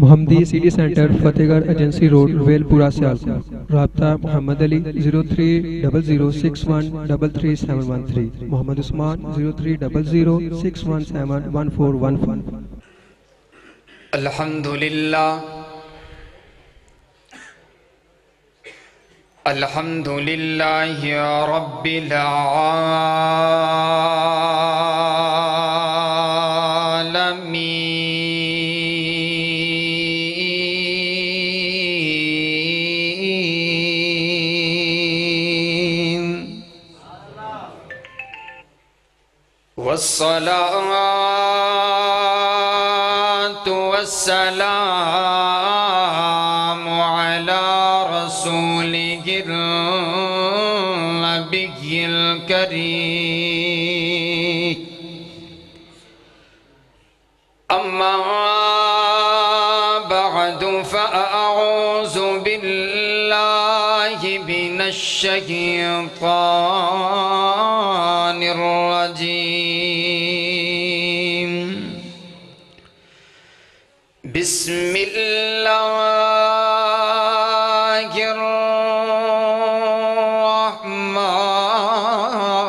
محمدی city centre فتح گڑھ agency road well پورہ سیالکوٹ۔ رابطہ محمد علی 0300613373 محمد عثمان 0300617141 الحمدللہ الحمدللہ رب العالمین والصلاة والسلام على رسوله النبي الكريم أما بعد فأعوذ بالله من الشيطان الرجيم بسم الله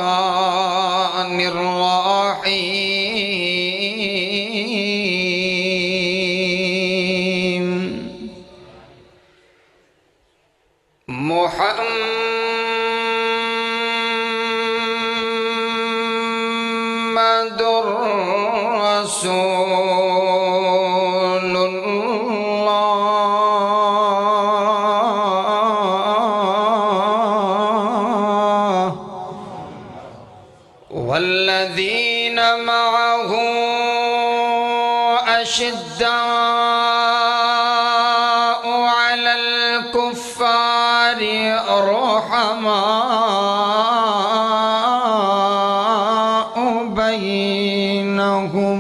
الرحمن الرحيم محمد رسول الله والذين معه أشداء على الكفار رحماء بينهم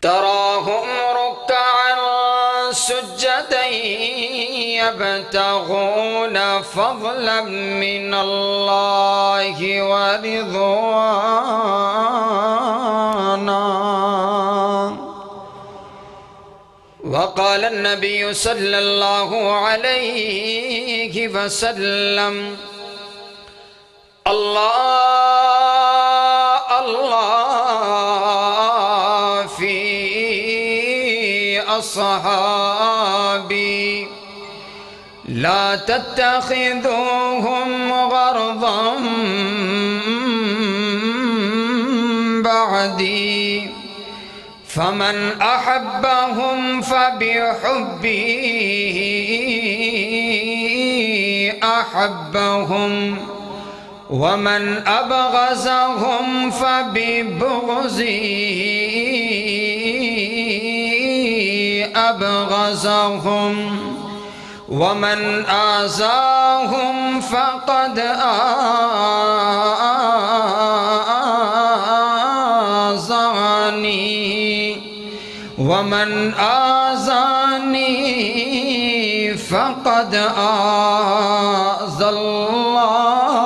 تراهم ركعا سجدا يبتغون فضلا من الله ورضوانا وقال النبي صلى الله عليه وسلم الله الله في أصحابي لا تتخذوهم غرضا بعدي فمن أحبهم فبحبه أحبهم ومن أبغضهم فببغضه أبغضهم ومن آذاهم فقد آذاني ومن آذاني فقد آذى الله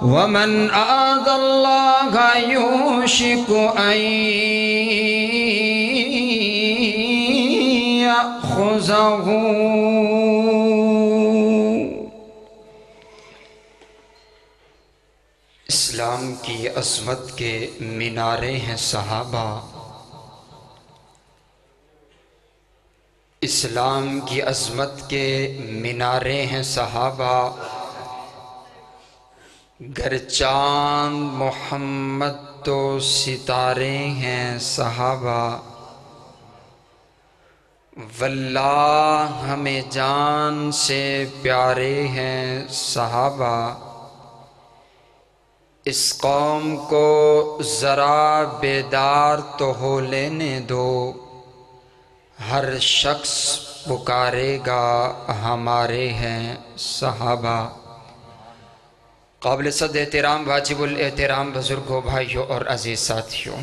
ومن آذى الله يوشك أن يأخذه اسلام کی عظمت کے مینارے ہیں صحابہ، اسلام کی عظمت کے مینارے ہیں صحابہ، گر چاند محمد تو ستارے ہیں صحابہ، واللہ ہمیں جان سے پیارے ہیں صحابہ، اس قوم کو ذرا بیدار تو ہو لینے دو، ہر شخص پکارے گا ہمارے ہیں صحابہ۔ قابل صد احترام واجب الاحترام بزرگوں، بھائیوں اور عزیز ساتھیوں،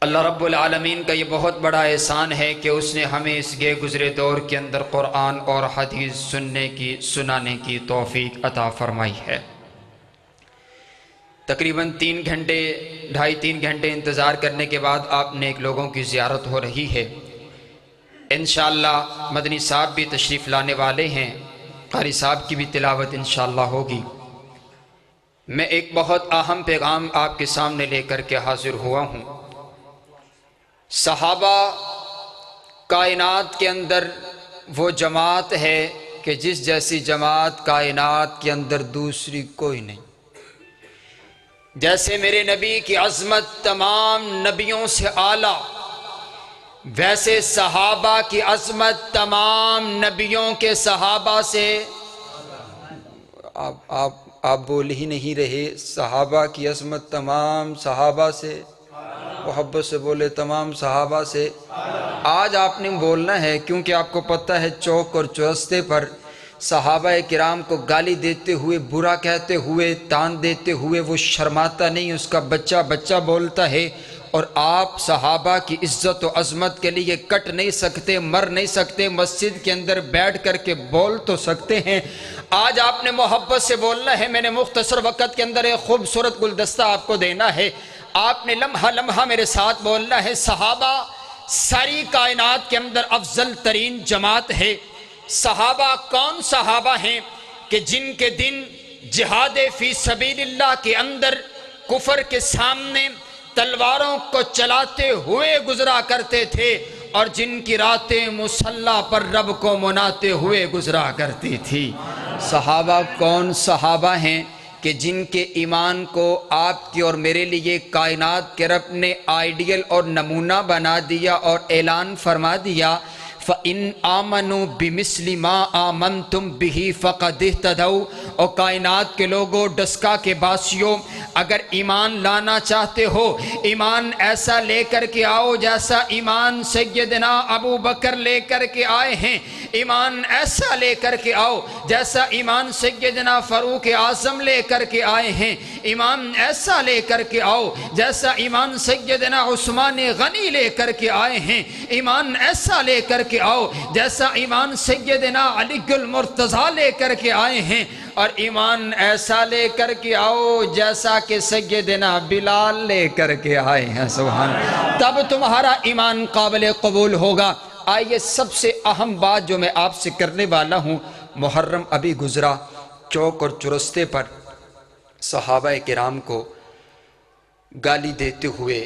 اللہ رب العالمین کا یہ بہت بڑا احسان ہے کہ اس نے ہمیں اس گئے گزرے دور کے اندر قرآن اور حدیث سننے کی سنانے کی توفیق عطا فرمائی ہے۔ تقریباً 2.5-3 گھنٹے انتظار کرنے کے بعد آپ نیک لوگوں کی زیارت ہو رہی ہے۔ انشاءاللہ مدنی صاحب بھی تشریف لانے والے ہیں، قاری صاحب کی بھی تلاوت انشاءاللہ ہوگی۔ میں ایک بہت اہم پیغام آپ کے سامنے لے کر کے حاضر ہوا ہوں۔ صحابہ کائنات کے اندر وہ جماعت ہے کہ جس جیسی جماعت کائنات کے اندر دوسری کوئی نہیں۔ جیسے میرے نبی کی عظمت تمام نبیوں سے اعلیٰ، ویسے صحابہ کی عظمت تمام نبیوں کے صحابہ سے آپ بول ہی نہیں رہے۔ صحابہ کی عظمت تمام صحابہ سے، محبت سے بولے تمام صحابہ سے۔ آج آپ نے بولنا ہے کیونکہ آپ کو پتہ ہے چوک اور چورستے پر صحابہ کرام کو گالی دیتے ہوئے، برا کہتے ہوئے، تان دیتے ہوئے وہ شرماتا نہیں، اس کا بچہ بچہ بولتا ہے۔ اور آپ صحابہ کی عزت و عظمت کے لیے کٹ نہیں سکتے، مر نہیں سکتے، مسجد کے اندر بیٹھ کر کے بول تو سکتے ہیں۔ آج آپ نے محبت سے بولنا ہے۔ میں نے مختصر وقت کے اندر ایک خوبصورت گلدستہ آپ کو دینا ہے، آپ نے لمحہ لمحہ میرے ساتھ بولنا ہے۔ صحابہ ساری کائنات کے اندر افضل ترین جماعت ہے۔ صحابہ کون صحابہ ہیں کہ جن کے دن جہاد فی سبیل اللہ کے اندر کفر کے سامنے تلواروں کو چلاتے ہوئے گزرا کرتے تھے، اور جن کی راتیں مصلی پر رب کو مناتے ہوئے گزرا کرتی تھی۔ صحابہ کون صحابہ ہیں کہ جن کے ایمان کو آپ کی اور میرے لیے کائنات کے رب نے آئیڈیل اور نمونہ بنا دیا اور اعلان فرما دیا، فَإِنْ آمَنُوا بِمِثْلِ مَا آمَنْتُمْ بِهِ فَقَدْ اهْتَدَوْا۔ اور کائنات کے لوگوں، ڈسکا کے باسیوں، اگر ایمان لانا چاہتے ہو، ایمان ایسا لے کر کے آؤ جیسا ایمان سیدنا ابو بکر لے کر کے آئے ہیں، ایمان ایسا لے کر کے آؤ جیسا ایمان سیدنا فاروق اعظم لے کر کے آئے ہیں، ایمان ایسا لے کر کے آؤ جیسا ایمان سیدنا عثمان غنی لے کر کے آئے ہیں، ایمان ایسا لے کر کے آؤ جیسا ایمان سیدنا علی المرتضیٰ لے کر کے آئے ہیں، اور ایمان ایسا لے کر کے آؤ جیسا کہ سیدنا بلال لے کر کے آئے ہیں۔ سبحان اللہ، تب تمہارا ایمان قابل قبول ہوگا۔ آئیے سب سے اہم بات جو میں آپ سے کرنے والا ہوں، محرم ابھی گزرا، چوک اور چرستے پر صحابہ کرام کو گالی دیتے ہوئے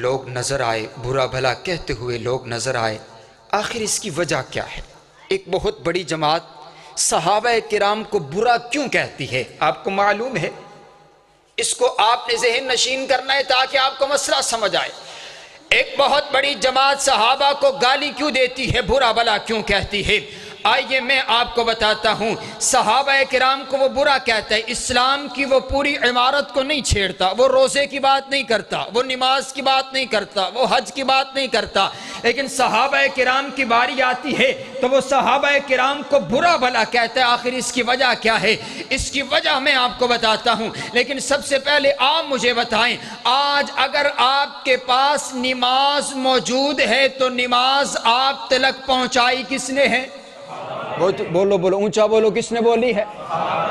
لوگ نظر آئے، برا بھلا کہتے ہوئے لوگ نظر آئے۔ آخر اس کی وجہ کیا ہے؟ ایک بہت بڑی جماعت صحابہ کرام کو برا کیوں کہتی ہے؟ آپ کو معلوم ہے؟ اس کو آپ نے ذہن نشین کرنا ہے تاکہ آپ کو مسئلہ سمجھ آئے۔ ایک بہت بڑی جماعت صحابہ کو گالی کیوں دیتی ہے، برا بھلا کیوں کہتی ہے؟ آئیے میں آپ کو بتاتا ہوں۔ صحابہ کرام کو وہ برا کہتا ہے، اسلام کی وہ پوری عمارت کو نہیں چھیڑتا، وہ روزے کی بات نہیں کرتا، وہ نماز کی بات نہیں کرتا، وہ حج کی بات نہیں کرتا، لیکن صحابہ کرام کی باری آتی ہے تو وہ صحابہ کرام کو برا بھلا کہتا ہے۔ آخر اس کی وجہ کیا ہے؟ اس کی وجہ میں آپ کو بتاتا ہوں، لیکن سب سے پہلے آپ مجھے بتائیں، آج اگر آپ کے پاس نماز موجود ہے تو نماز آپ تلک پہنچائی کس نے ہے؟ بولو بولو، اونچا بولو، کس نے بولی ہے؟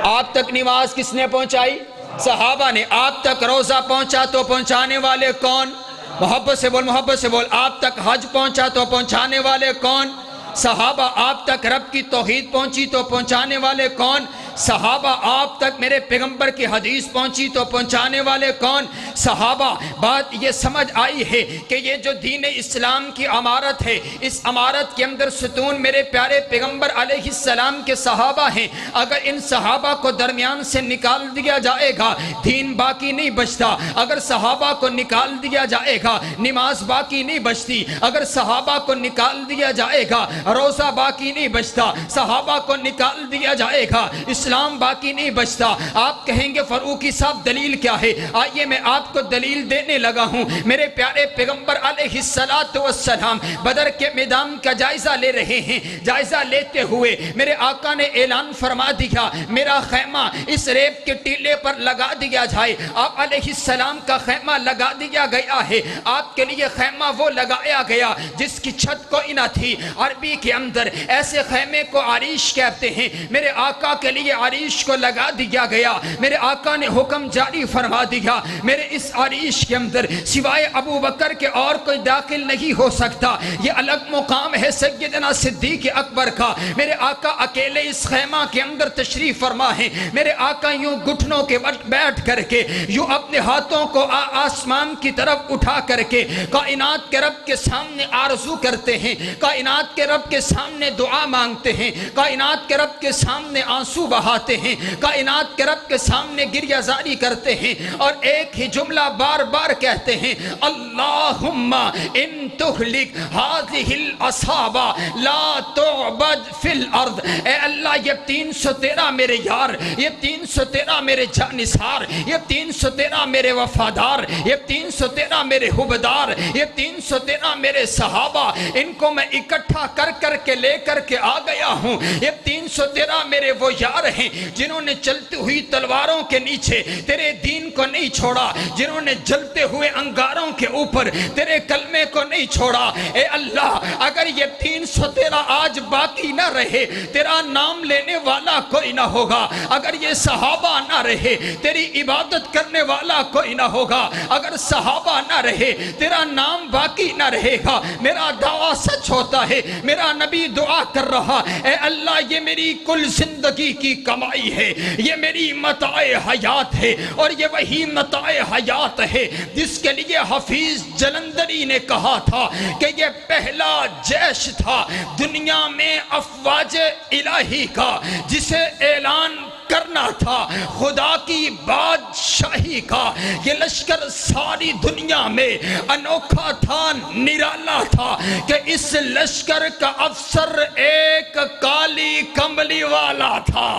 آپ تک نماز کس نے پہنچائی؟ صحابہ نے۔ آپ تک روزہ پہنچا تو پہنچانے والے کون؟ محبت سے بول، محبت سے بول۔ آپ تک حج پہنچا تو پہنچانے والے کون؟ صحابہ۔ آپ تک رب کی توحید پہنچی تو پہنچانے والے کون؟ صحابہ۔ آپ تک میرے پیغمبر کی حدیث پہنچی تو پہنچانے والے کون؟ صحابہ۔ بات یہ سمجھ آئی ہے کہ یہ جو دین اسلام کی عمارت ہے، اس عمارت کے اندر ستون میرے پیارے پیغمبر علیہ السلام کے صحابہ ہیں۔ اگر ان صحابہ کو درمیان سے نکال دیا جائے گا، دین باقی نہیں بچتا۔ اگر صحابہ کو نکال دیا جائے گا، نماز باقی نہیں بچتی۔ اگر صحابہ کو نکال دیا جائے گا، روزہ باقی نہیں بچتا۔ صحابہ کو نکال دیا جائے گا، اسلام باقی نہیں بچتا۔ آپ کہیں گے فاروقی صاحب دلیل کیا ہے؟ آئیے میں آپ آپ کو دلیل دینے لگا ہوں۔ میرے پیارے پیغمبر علیہ السلام بدر کے میدان کا جائزہ لے رہے ہیں۔ جائزہ لیتے ہوئے میرے آقا نے اعلان فرما دیا میرا خیمہ اس ریت کے ٹیلے پر لگا دیا جائے۔ آپ علیہ السلام کا خیمہ لگا دیا گیا ہے۔ آپ کے لیے خیمہ وہ لگایا گیا جس کی چھت کوئی نہ تھی۔ عربی کے اندر ایسے خیمے کو عریش کہتے ہیں۔ میرے آقا کے لیے عریش کو لگا دیا گیا۔ میرے آقا نے حکم جاری فرما دیا میرے اس عریش کے اندر سوائے ابو بکر کے اور کوئی داخل نہیں ہو سکتا۔ یہ الگ مقام ہے سیدنا صدیق اکبر کا۔ میرے آقا اکیلے اس خیمہ کے اندر تشریف فرما ہے۔ میرے آقا یوں گھٹنوں کے بیٹھ کر کے یوں اپنے ہاتھوں کو آسمان کی طرف اٹھا کر کے کائنات کے رب کے سامنے آرزو کرتے ہیں، کائنات کے رب کے سامنے دعا مانگتے ہیں، کائنات کے رب کے سامنے آنسو بہاتے ہیں، کائنات کے رب کے سامنے گریہ زاری کرتے ہیں اور ایک ہی جملہ بار بار کہتے ہیں اللہم ان تہلک ہذہ العصابہ لا تعبد فی الارض۔ اے اللہ یہ 313 میرے یار، یہ 313 میرے جانثار، یہ 313 میرے وفادار، یہ 313 میرے حبدار، یہ 313 میرے صحابہ، ان کو میں اکٹھا کر کے لے کر کے آ گیا ہوں۔ یہ 313 میرے وہ یار ہیں جنہوں نے چلتی ہوئی تلواروں کے نیچے تیرے دین کو نہیں چھوڑا، جنہوں نے جلتے ہوئے انگاروں کے اوپر تیرے کلمے کو نہیں چھوڑا۔ اے اللہ اگر یہ 313 آج باقی نہ رہے تیرا نام لینے والا کوئی نہ ہوگا، اگر یہ صحابہ نہ رہے تیری عبادت کرنے والا کوئی نہ ہوگا، اگر صحابہ نہ رہے تیرا نام باقی نہ رہے گا۔ میرا دعویٰ سچ ہوتا ہے، میرا نبی دعا کر رہا اے اللہ یہ میری کل زندگی کی کمائی ہے، یہ میری متاع حیات ہے، اور یہ وہی متاع حیات ہے جس کے لیے حفیظ جلندری نے کہا تھا کہ یہ پہلا جیش تھا دنیا میں افواج الہی کا جسے اعلان کرنا تھا خدا کی بادشاہی کا۔ یہ لشکر ساری دنیا میں انوکھا تھا، نرالا تھا کہ اس لشکر کا افسر ایک کالی کملی والا تھا۔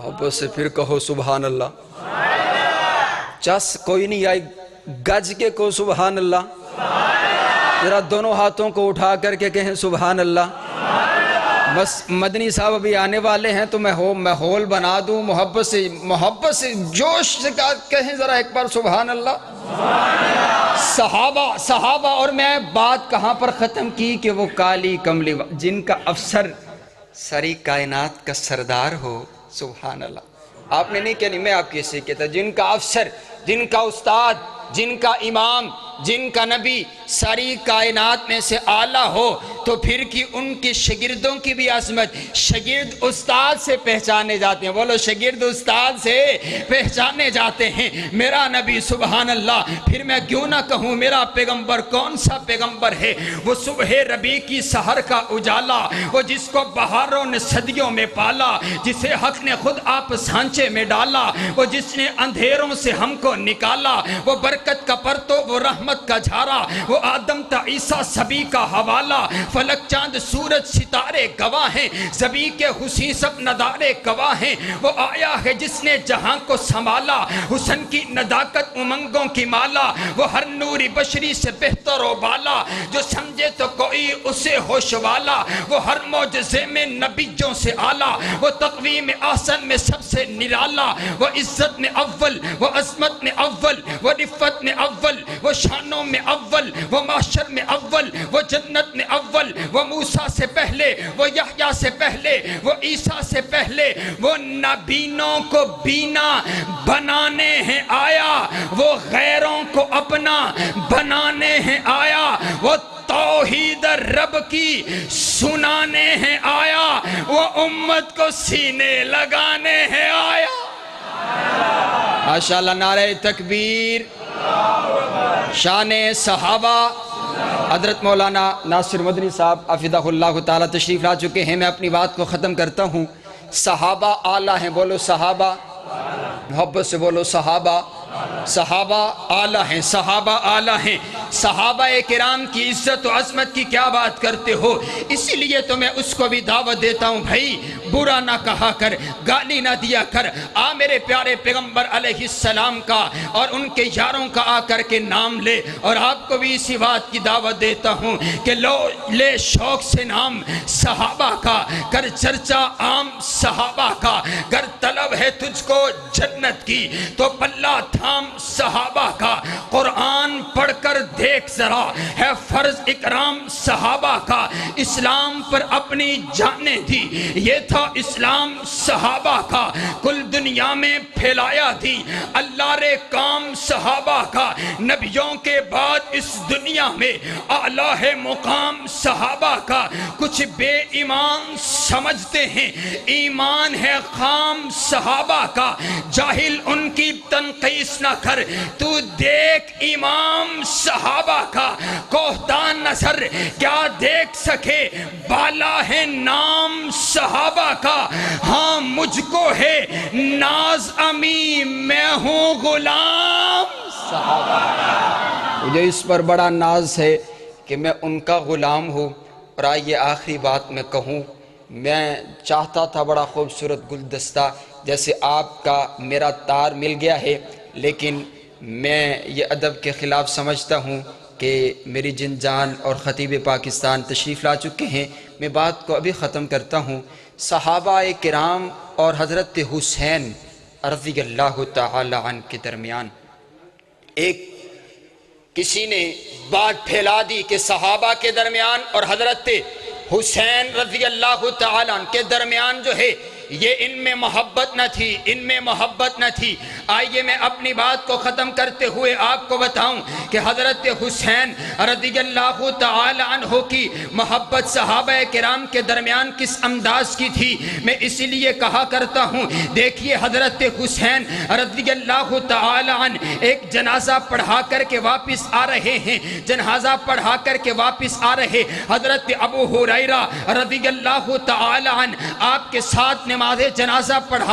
اب سے پھر کہو سبحان اللہ۔ چس کوئی نہیں آئی گج کے کو سبحان اللہ، ذرا دونوں ہاتھوں کو اٹھا کر کے کہیں سبحان اللہ۔ بس مدنی صاحب ابھی آنے والے ہیں تو میں ماحول بنا دوں، محبت سے جوش سے کہیں ذرا ایک بار سبحان اللہ۔ صحابہ اور میں بات کہاں پر ختم کی کہ وہ کالی کملی جن کا افسر ساری کائنات کا سردار ہو، سبحان اللہ۔ آپ نے نہیں کہنی، میں آپ کی سے کہتا، جن کا افسر، جن کا استاد، جن کا امام، جن کا نبی ساری کائنات میں سے اعلیٰ ہو تو پھر کی ان کے شاگردوں کی بھی عظمت۔ شاگرد استاد سے پہچانے جاتے ہیں، بولو شاگرد استاد سے پہچانے جاتے ہیں۔ میرا نبی سبحان اللہ، پھر میں کیوں نہ کہوں میرا پیغمبر کون سا پیغمبر ہے؟ وہ صبح ربیع کی سحر کا اجالا، وہ جس کو بہاروں نے صدیوں میں پالا، جسے حق نے خود آپ سانچے میں ڈالا، وہ جس نے اندھیروں سے ہم کو نکالا، وہ برکت کا پرتو، وہ رحمت کا جھارا، وہ آدم تا عیسیٰ سبھی کا حوالہ، فلک چاند سورج ستارے گواہ ہیں، زبی کے حسین سب ندارے گواہ ہیں۔ وہ آیا ہے جس نے جہاں کو سنبھالا، حسن کی نداکت امنگوں کی مالا، وہ ہر نوری بشری سے بہتر و بالا، جو سمجھے تو کوئی اسے ہوش والا، وہ ہر معجزے میں نبیوں سے اعلیٰ، وہ تقویم احسن میں سب سے نرالا، وہ عزت میں اول، وہ عظمت میں اول، وہ رفت میں اول، وہ شانوں میں اول، وہ معاشر میں اول، وہ جنت میں اول، وہ موسیٰ سے پہلے، وہ یحییٰ سے پہلے، وہ عیسیٰ سے پہلے، وہ نبینوں کو بینا بنانے ہیں آیا، وہ غیروں کو اپنا بنانے ہیں آیا، وہ توحید رب کی سنانے ہیں آیا، وہ امت کو سینے لگانے ہیں آیا۔ ماشاءاللہ، نعرہ تکبیر، شان صحابہ۔ حضرت مولانا ناصر مدنی صاحب حفظہ اللہ تعالیٰ تشریف لا چکے ہیں، میں اپنی بات کو ختم کرتا ہوں۔ صحابہ اعلیٰ ہیں، بولو صحابہ، محبت سے بولو صحابہ صحابہ اعلیٰ ہیں، صحابہ اعلیٰ ہیں۔ صحابہ کرام کی عزت و عظمت کی کیا بات کرتے ہو؟ اسی لیے تو میں اس کو بھی دعوت دیتا ہوں، بھائی برا نہ کہا کر، گالی نہ دیا کر، آ میرے پیارے پیغمبر علیہ السلام کا اور ان کے یاروں کا آ کر کے نام لے۔ اور آپ کو بھی اسی بات کی دعوت دیتا ہوں کہ لو لے شوق سے نام صحابہ کا، کر چرچا عام صحابہ کا، گر طلب ہے تجھ کو جنت کی تو پلہ تھام صحابہ کا۔ قرآن پڑھ کر دیکھ ذرا ہے فرض اکرام صحابہ کا، اسلام پر اپنی جانیں دی یہ تھا اسلام صحابہ کا، کل دنیا میں پھیلایا دی اللہ رے کام صحابہ کا، نبیوں کے بعد اس دنیا میں اعلیٰ ہے مقام صحابہ کا۔ کچھ بے ایمان سمجھتے ہیں ایمان ہے خام صحابہ کا، جاہل ان کی تنقیس نہ کر، تو دیکھ امام صحابہ کا، کوہتان نظر کیا دیکھ سکے بالا ہے نام صحابہ کا۔ ہاں مجھ کو ہے ناز امی میں ہوں غلام صحابہ کا، مجھے اس پر بڑا ناز ہے کہ میں ان کا غلام ہوں۔ اور آئیے آخری بات میں کہوں، میں چاہتا تھا بڑا خوبصورت گلدستہ جیسے آپ کا میرا تار مل گیا ہے، لیکن میں یہ ادب کے خلاف سمجھتا ہوں کہ میری جن جان اور خطیب پاکستان تشریف لا چکے ہیں۔ میں بات کو ابھی ختم کرتا ہوں۔ صحابہ کرام اور حضرت حسین رضی اللہ تعالی عنہ کے درمیان ایک کسی نے بات پھیلا دی کہ صحابہ کے درمیان اور حضرت حسین رضی اللہ تعالی عنہ کے درمیان جو ہے یہ ان میں محبت نہ تھی، ان میں محبت نہ تھی۔ آئیے میں اپنی بات کو ختم کرتے ہوئے آپ کو بتاؤں کہ حضرت حسین رضی اللہ تعالی عنہ کی محبت صحابہ کرام کے درمیان کس انداز کی تھی، میں اسی لیے کہا کرتا ہوں۔ دیکھیے حضرت حسین رضی اللہ تعالی عنہ ایک جنازہ پڑھا کر کے واپس آ رہے ہیں، جنازہ پڑھا کر کے واپس آ رہے حضرت ابو ہریرہ رضی اللہ تعالی عنہ آپ کے ساتھ نماز جنازہ پڑھ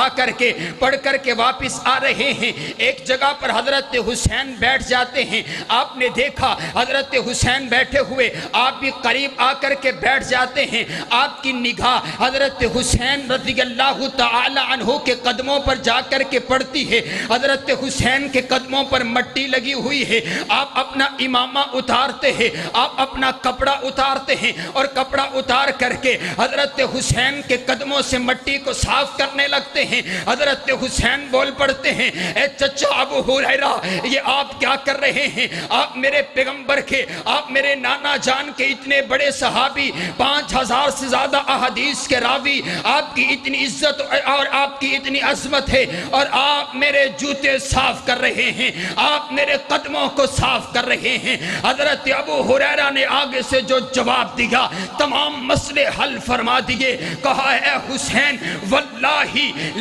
کر کے واپس آ رہے ہیں۔ ایک جگہ پر حضرت حسین بیٹھ جاتے ہیں، آپ نے دیکھا حضرت حسین بیٹھے ہوئے، آپ بھی قریب آ کر کے بیٹھ جاتے ہیں۔ آپ کی نگاہ حضرت حسین رضی اللہ تعالی عنہ کے قدموں پر جا کر کے پڑتی ہے، حضرت حسین کے قدموں پر مٹی لگی ہوئی ہے۔ آپ اپنا امامہ اتارتے ہیں، آپ اپنا کپڑا اتارتے ہیں اور کپڑا اتار کر کے حضرت حسین کے قدموں سے مٹی کو صاف کرنے لگتے ہیں۔ حضرت حسین بول پڑتے ہیں، اے چچا ابو ہریرہ یہ آپ کیا کر رہے ہیں؟ آپ میرے پیغمبر کے، آپ میرے نانا جان کے اتنے بڑے صحابی، 5000 سے زیادہ احادیث کے راوی، آپ کی اتنی عزت اور آپ کی اتنی عظمت ہے اور آپ میرے جوتے صاف کر رہے ہیں، آپ میرے قدموں کو صاف کر رہے ہیں۔ حضرت ابو ہریرہ نے آگے سے جو جواب دیا تمام مسئلے حل فرما دیے۔ کہا اے حسین واللہ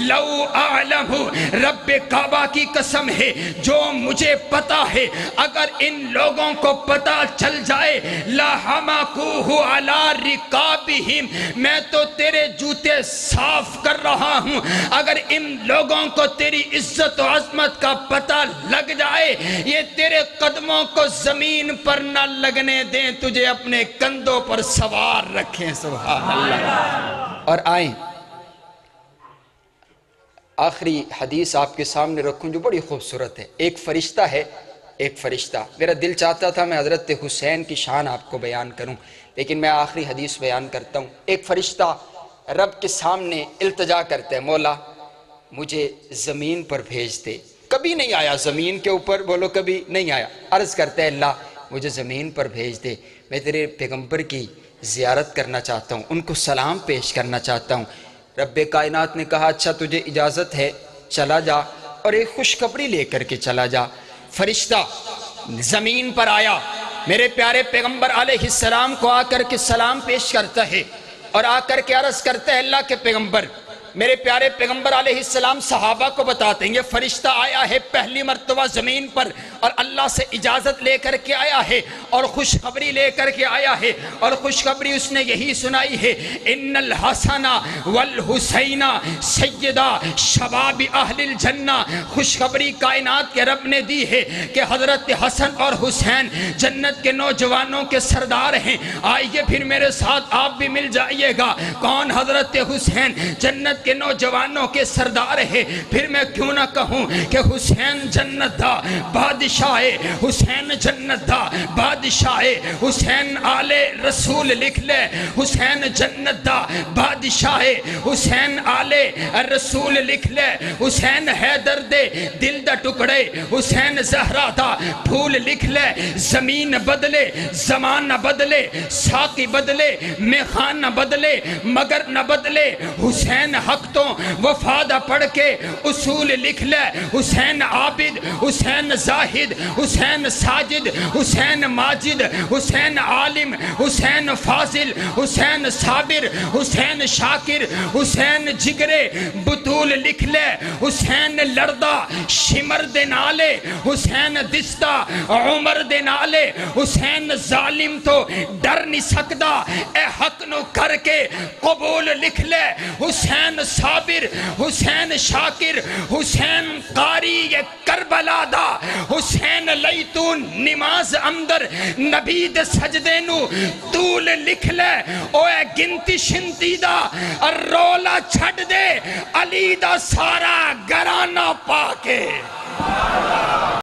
لو اعلم، رب کعبہ کی قسم ہے جو مجھے پتا ہے اگر ان لوگوں کو پتا چل جائے لَحَمَقُوهُ عَلَى رِقَابِهِمْ، میں تو تیرے جوتے صاف کر رہا ہوں، اگر ان لوگوں کو تیری عزت و عظمت کا پتہ لگ جائے یہ تیرے قدموں کو زمین پر نہ لگنے دیں، تجھے اپنے کندھوں پر سوار رکھیں۔ سبحان اللہ۔ اور آئیں آخری حدیث آپ کے سامنے رکھوں جو بڑی خوبصورت ہے۔ ایک فرشتہ ہے، ایک فرشتہ، میرا دل چاہتا تھا میں حضرت حسین کی شان آپ کو بیان کروں، لیکن میں آخری حدیث بیان کرتا ہوں۔ ایک فرشتہ رب کے سامنے التجا کرتا ہے، مولا مجھے زمین پر بھیج دے۔ کبھی نہیں آیا زمین کے اوپر، بولو کبھی نہیں آیا۔ عرض کرتا ہے اللہ مجھے زمین پر بھیج دے، میں تیرے پیغمبر کی زیارت کرنا چاہتا ہوں، ان کو سلام پیش کرنا چاہتا ہوں۔ رب کائنات نے کہا اچھا تجھے اجازت ہے، چلا جا اور ایک خوشخبری لے کر کے چلا جا۔ فرشتہ زمین پر آیا، میرے پیارے پیغمبر علیہ السلام کو آ کر کے سلام پیش کرتا ہے اور آ کر کے عرض کرتا ہے اللہ کے پیغمبر میرے پیارے پیغمبر علیہ السلام صحابہ کو بتاتے ہیں یہ فرشتہ آیا ہے پہلی مرتبہ زمین پر اور اللہ سے اجازت لے کر کے آیا ہے اور خوشخبری لے کر کے آیا ہے، اور خوشخبری اس نے یہی سنائی ہے، ان الحسن والحسین سیدہ شباب اہل الجنہ۔ خوشخبری کائنات کے رب نے دی ہے کہ حضرت حسن اور حسین جنت کے نوجوانوں کے سردار ہیں۔ آئیے پھر میرے ساتھ آپ بھی مل جائیے گا، کون حضرت حسین جنت کے نوجوانوں کے سردار ہے۔ پھر میں کیوں نہ کہوں کہ حسین جنت دا بادشاہ، حسین جنت دا بادشاہ، حسین آل رسول لکھ لے، حسین جنت دا بادشاہ، حسین آل رسول لکھ لے، حسین حیدر دے دل دا ٹکڑے، حسین زہرا دا پھول لکھ لے۔ زمین بدلے، زمان نہ بدلے، ساقی بدلے، میخان نہ بدلے، مگر نہ بدلے حسین حق تو وفادہ پڑھ کے اصول لکھ لے۔ حسین عابد، حسین زاہد، حسین ساجد، حسین ماجد، حسین عالم، حسین فاضل، حسین صابر، حسین شاکر، حسین جگرے بطول لکھ لے۔ حسین لردہ شمر دے نالے، حسین دستہ عمر دے نالے، حسین ظالم تو ڈر نہیں سکدا، اے حق نو کر کے قبول لکھ لے۔ حسین صابر، حسین شاکر، حسین قاری یہ کربلا دا، حسین لیتون نماز اندر نبی دے سجدے نو طول لکھ لے۔ اوے گنتی شنتی دا رولا چھڑ دے، علی دا سارا گرانہ پا کے